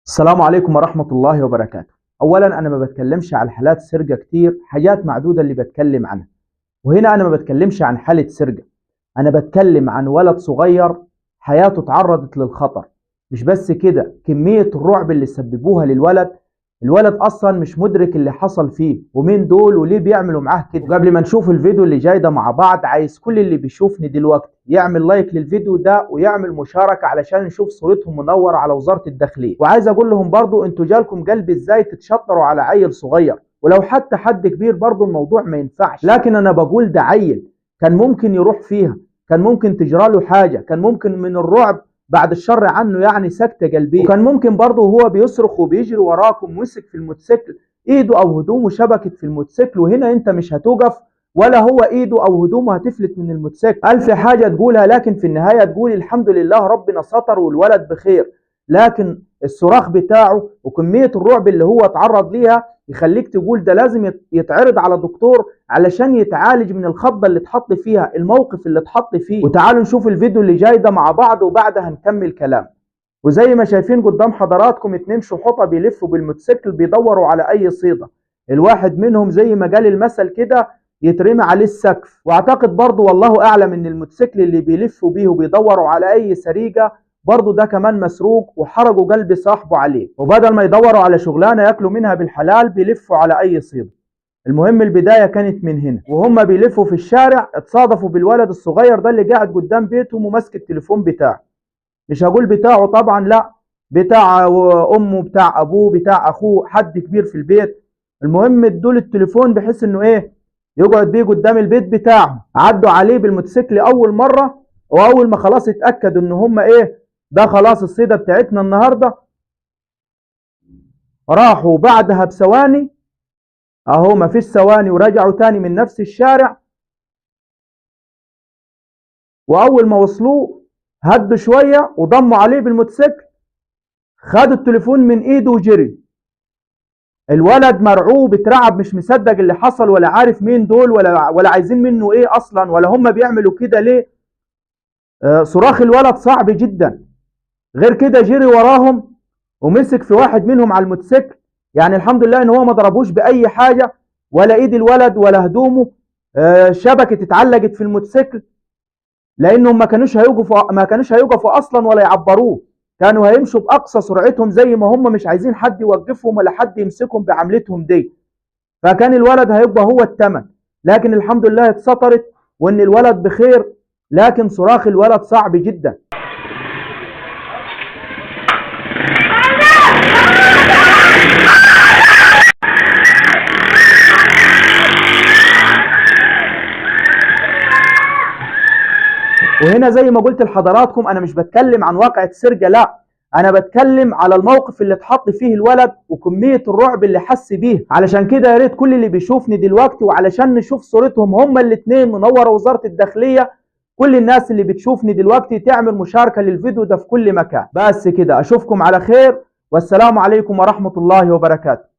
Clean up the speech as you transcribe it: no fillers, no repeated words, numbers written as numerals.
السلام عليكم ورحمة الله وبركاته. أولا أنا ما بتكلمش على حالات سرقة كتير، حاجات معدودة اللي بتكلم عنها. وهنا أنا ما بتكلمش عن حالة سرقة، أنا بتكلم عن ولد صغير حياته تعرضت للخطر. مش بس كده، كمية الرعب اللي سببوها للولد. الولد أصلا مش مدرك اللي حصل فيه ومين دول وليه بيعملوا معاه كده. وقبل ما نشوف الفيديو اللي جاي ده مع بعض، عايز كل اللي بيشوفني دلوقتي يعمل لايك للفيديو ده ويعمل مشاركة علشان نشوف صورتهم منورة على وزارة الداخلية. وعايز أقول لهم برضو انتوا جالكم قلب ازاي تتشطروا على عيل صغير، ولو حتى حد كبير برضو الموضوع ما ينفعش. لكن أنا بقول ده عيل كان ممكن يروح فيها، كان ممكن تجرى له حاجة، كان ممكن من الرعب بعد الشر عنه يعني سكتة قلبية، وكان ممكن برضه وهو بيصرخ وبيجري وراكم مسك في الموتوسيكل ايده او هدومه شبكت في الموتوسيكل، وهنا انت مش هتوقف ولا هو ايده او هدومه هتفلت من الموتوسيكل. الف حاجة تقولها، لكن في النهاية تقول الحمد لله ربنا ستر والولد بخير. لكن الصراخ بتاعه وكمية الرعب اللي هو اتعرض ليها يخليك تقول ده لازم يتعرض على دكتور علشان يتعالج من الخضة اللي اتحط فيها، الموقف اللي اتحط فيه. وتعالوا نشوف الفيديو اللي جاي ده مع بعض وبعدها هنكمل كلام. وزي ما شايفين قدام حضراتكم اتنين شحوطة بيلفوا بالموتوسيكل بيدوروا على اي صيدة. الواحد منهم زي ما قال المثل كده يترمي عليه السقف. واعتقد برضو والله اعلم ان الموتوسيكل اللي بيلفوا بيه وبيدوروا على اي سريقة برضو ده كمان مسروق، وحرقوا قلب صاحبه عليه. وبدل ما يدوروا على شغلانة ياكلوا منها بالحلال بيلفوا على اي صيدة. المهم البداية كانت من هنا، وهم بيلفوا في الشارع اتصادفوا بالولد الصغير ده اللي قاعد قدام بيتهم وماسك التليفون بتاعه. مش هقول بتاعه طبعا، لا، بتاع امه، بتاع ابوه، بتاع اخوه، حد كبير في البيت. المهم ادوا التليفون بحيث انه يقعد بيه قدام البيت بتاعهم. عدوا عليه بالموتوسيكل اول مرة، واول ما خلاص اتاكدوا ان هم ده خلاص الصيدة بتاعتنا النهاردة، راحوا بعدها بثواني، اهو ما فيش ثواني ورجعوا تاني من نفس الشارع. واول ما وصلوه هدوا شوية وضموا عليه بالموتوسيكل، خدوا التليفون من ايده وجري. الولد مرعوب اترعب، مش مصدق اللي حصل ولا عارف مين دول ولا عايزين منه اصلا، ولا هم بيعملوا كده ليه. صراخ الولد صعب جدا. غير كده جري وراهم ومسك في واحد منهم على الموتوسيكل. يعني الحمد لله ان هو ما ضربوش باي حاجة، ولا ايد الولد ولا هدومه شبكة اتعلقت في الموتوسيكل، لانهم ما كانوش هيوقفوا اصلا ولا يعبروه. كانوا هيمشوا باقصى سرعتهم زي ما هم مش عايزين حد يوقفهم ولا حد يمسكهم بعملتهم دي. فكان الولد هيبقى هو الثمن. لكن الحمد لله اتسطرت وان الولد بخير. لكن صراخ الولد صعب جدا. وهنا زي ما قلت لحضراتكم انا مش بتكلم عن واقعة سرقة، لا، انا بتكلم على الموقف اللي اتحط فيه الولد وكمية الرعب اللي حس بيه. علشان كده يا ريت كل اللي بيشوفني دلوقتي وعلشان نشوف صورتهم هما الاتنين منورة وزارة الداخلية، كل الناس اللي بتشوفني دلوقتي تعمل مشاركة للفيديو ده في كل مكان. بس كده، اشوفكم على خير، والسلام عليكم ورحمة الله وبركاته.